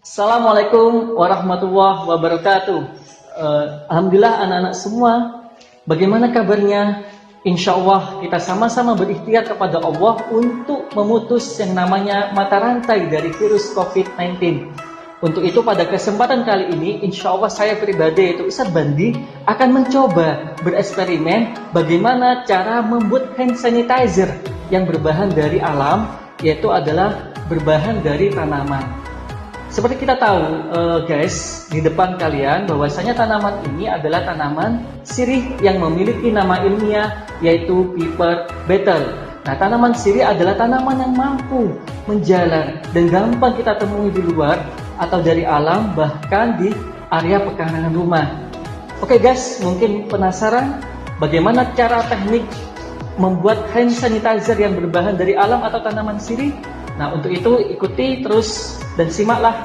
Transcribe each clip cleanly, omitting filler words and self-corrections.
Assalamualaikum warahmatullahi wabarakatuh. Alhamdulillah anak-anak semua, bagaimana kabarnya? Insya Allah kita sama-sama berikhtiar kepada Allah untuk memutus yang namanya mata rantai dari virus COVID-19. Untuk itu pada kesempatan kali ini, insya Allah saya pribadi yaitu Ustadz Bandi akan mencoba bereksperimen bagaimana cara membuat hand sanitizer yang berbahan dari alam, yaitu adalah berbahan dari tanaman. Seperti kita tahu guys, di depan kalian bahwasanya tanaman ini adalah tanaman sirih yang memiliki nama ilmiah yaitu Piper beetle. Nah, tanaman sirih adalah tanaman yang mampu menjalar dan gampang kita temui di luar atau dari alam, bahkan di area pekarangan rumah. Oke guys, mungkin penasaran bagaimana cara teknik membuat hand sanitizer yang berbahan dari alam atau tanaman sirih? Nah, untuk itu ikuti terus dan simaklah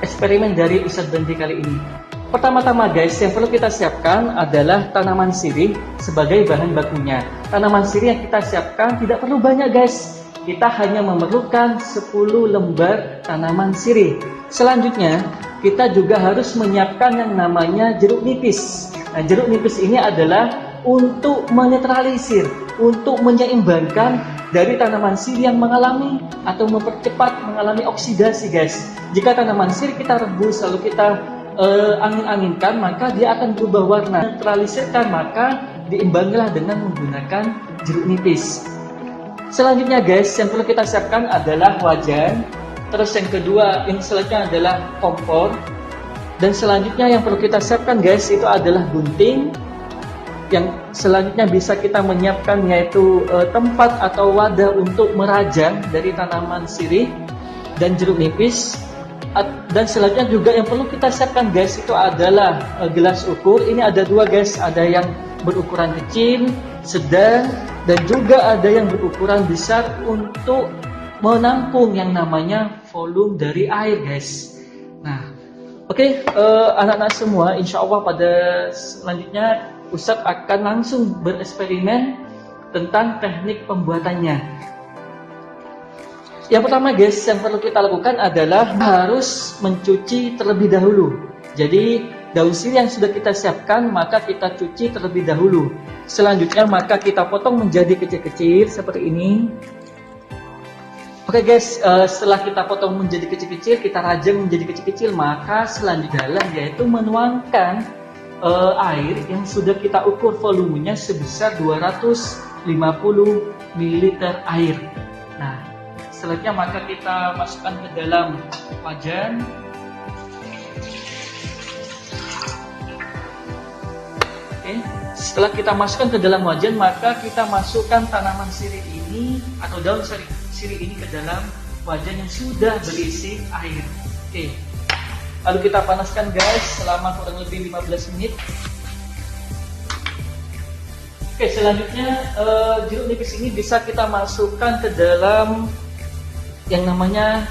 eksperimen dari Ustadz Bandi kali ini. Pertama-tama guys, yang perlu kita siapkan adalah tanaman sirih sebagai bahan bakunya. Tanaman sirih yang kita siapkan tidak perlu banyak guys. Kita hanya memerlukan 10 lembar tanaman sirih. Selanjutnya, kita juga harus menyiapkan yang namanya jeruk nipis. Nah, jeruk nipis ini adalah untuk menetralisir, untuk menyeimbangkan dari tanaman sirih yang mengalami atau mempercepat mengalami oksidasi guys. Jika tanaman sirih kita rebus lalu kita angin-anginkan, maka dia akan berubah warna. Netralisirkan, maka diimbangilah dengan menggunakan jeruk nipis. Selanjutnya guys, yang perlu kita siapkan adalah wajan. Terus yang kedua, yang selanjutnya adalah kompor. Dan selanjutnya yang perlu kita siapkan guys, itu adalah gunting. Yang selanjutnya bisa kita menyiapkan yaitu tempat atau wadah untuk merajang dari tanaman sirih dan jeruk nipis. Dan selanjutnya juga yang perlu kita siapkan guys, itu adalah gelas ukur. Ini ada dua guys, ada yang berukuran kecil, sedang, dan juga ada yang berukuran besar untuk menampung yang namanya volume dari air guys. Nah, oke, anak-anak semua, insya Allah pada selanjutnya Ustadz akan langsung bereksperimen tentang teknik pembuatannya. Yang pertama guys, yang perlu kita lakukan adalah harus mencuci terlebih dahulu. Jadi daun sirih yang sudah kita siapkan maka kita cuci terlebih dahulu. Selanjutnya maka kita potong menjadi kecil-kecil seperti ini. Oke guys, setelah kita potong menjadi kecil-kecil, kita rajang menjadi kecil-kecil, maka selanjutnya yaitu menuangkan air yang sudah kita ukur volumenya sebesar 250 ml air. Nah, selanjutnya maka kita masukkan ke dalam wajan. Oke, setelah kita masukkan ke dalam wajan, maka kita masukkan tanaman sirih ini atau daun sirih ini ke dalam wajan yang sudah berisi air. Oke. Lalu kita panaskan guys selama kurang lebih 15 menit. Oke, selanjutnya jeruk nipis ini bisa kita masukkan ke dalam yang namanya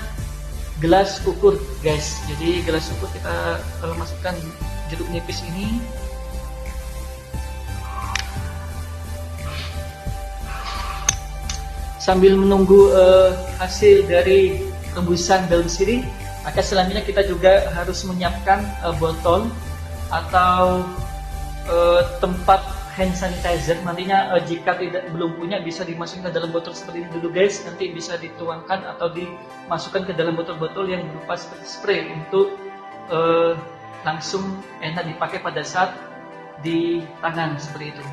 gelas ukur guys. Jadi gelas ukur kita masukkan jeruk nipis ini. Sambil menunggu hasil dari rebusan daun sirih, maka selanjutnya kita juga harus menyiapkan botol atau tempat hand sanitizer. Nantinya jika belum punya bisa dimasukkan ke dalam botol seperti ini dulu guys. Nanti bisa dituangkan atau dimasukkan ke dalam botol-botol yang berupa seperti spray untuk langsung enak dipakai pada saat di tangan seperti itu.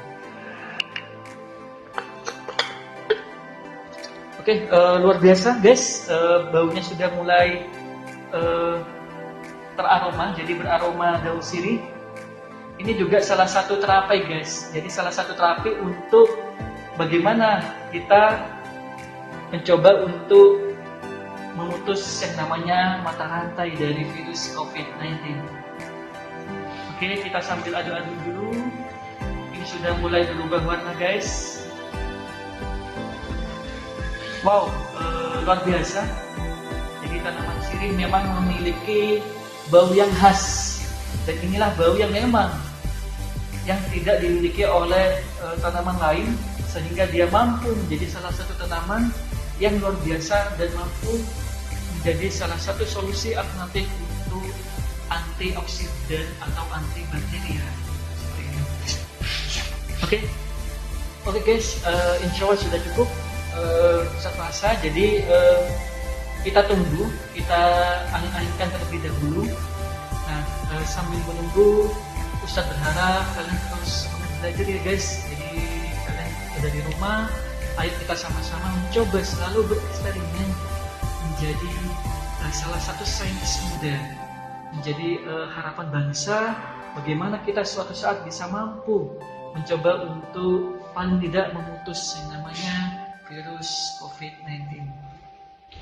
Oke, luar biasa guys, baunya sudah mulai teraroma, jadi beraroma daun sirih. Ini juga salah satu terapi guys, jadi salah satu terapi untuk bagaimana kita mencoba untuk memutus yang namanya mata rantai dari virus COVID-19. Oke, kita sambil aduk-aduk dulu. Ini sudah mulai berubah warna guys. Wow, luar biasa. Jadi tanaman sirih memang memiliki bau yang khas, dan inilah bau yang memang yang tidak dimiliki oleh tanaman lain, sehingga dia mampu menjadi salah satu tanaman yang luar biasa dan mampu menjadi salah satu solusi alternatif untuk antioksidan atau antibakteria seperti ini. Oke guys, insya Allah sudah cukup Ustaz Fahsa. Jadi kita tunggu, kita angin-anginkan terlebih dahulu. Nah, sambil menunggu, Ustaz berharap kalian terus belajar ya guys. Jadi kalian ada di rumah, ayo kita sama-sama mencoba selalu bereksperimen menjadi salah satu sains muda, menjadi harapan bangsa. Bagaimana kita suatu saat bisa mampu mencoba untuk paling tidak memutus yang namanya virus COVID-19.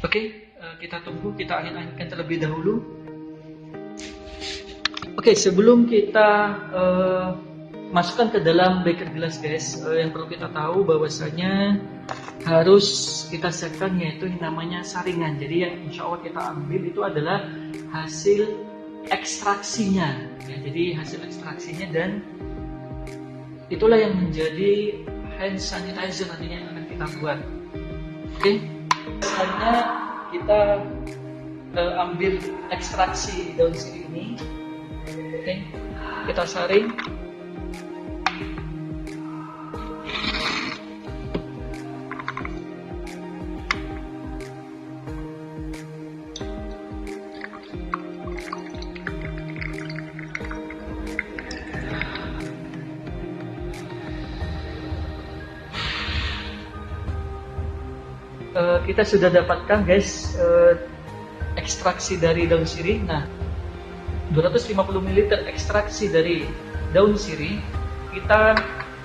Oke, kita tunggu, kita angin-anginkan terlebih dahulu. Oke, sebelum kita masukkan ke dalam beker gelas guys, yang perlu kita tahu bahwasanya harus kita siapkan yaitu yang namanya saringan. Jadi yang insya Allah kita ambil itu adalah hasil ekstraksinya ya, jadi hasil ekstraksinya, dan itulah yang menjadi hand sanitizer nantinya yang akan kita buat. Oke, selanjutnya kita ambil ekstraksi daun sirih ini. Oke, kita saring. Kita sudah dapatkan guys ekstraksi dari daun sirih. Nah, 250 ml ekstraksi dari daun sirih kita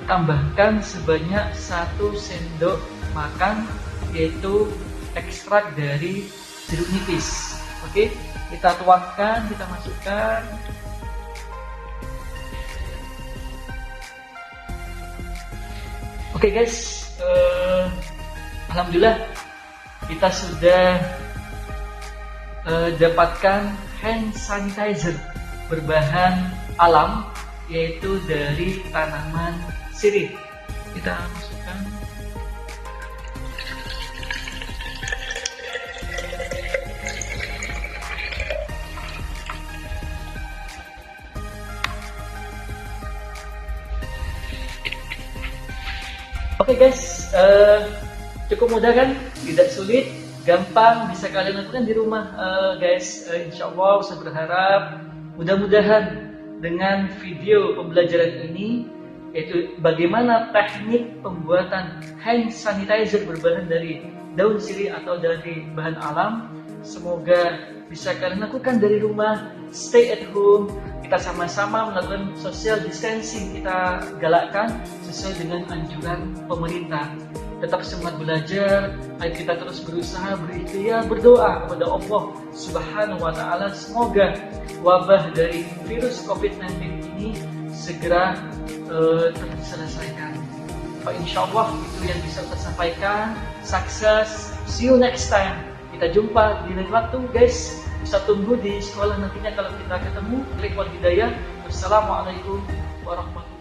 tambahkan sebanyak 1 sendok makan yaitu ekstrak dari jeruk nipis. Oke, kita tuangkan, kita masukkan. Oke guys, alhamdulillah kita sudah dapatkan hand sanitizer berbahan alam yaitu dari tanaman sirih. Kita masukkan. Oke guys, cukup mudah kan? Tidak sulit, gampang, bisa kalian lakukan di rumah guys. Insya Allah saya berharap mudah-mudahan dengan video pembelajaran ini, yaitu bagaimana teknik pembuatan hand sanitizer berbahan dari daun sirih atau dari bahan alam, semoga bisa kalian lakukan dari rumah, stay at home. Kita sama-sama melakukan social distancing, kita galakkan sesuai dengan anjuran pemerintah. Tetap semangat belajar, ayo kita terus berusaha, berikhtiar, berdoa kepada Allah Subhanahu wa Ta'ala. Semoga wabah dari virus COVID-19 ini segera terselesaikan. Insya Allah itu yang bisa kita sampaikan. Sukses, see you next time. Kita jumpa di lain waktu guys. Bisa tunggu di sekolah nantinya kalau kita ketemu. Klik Hidayah. Wassalamualaikum warahmatullahi wabarakatuh.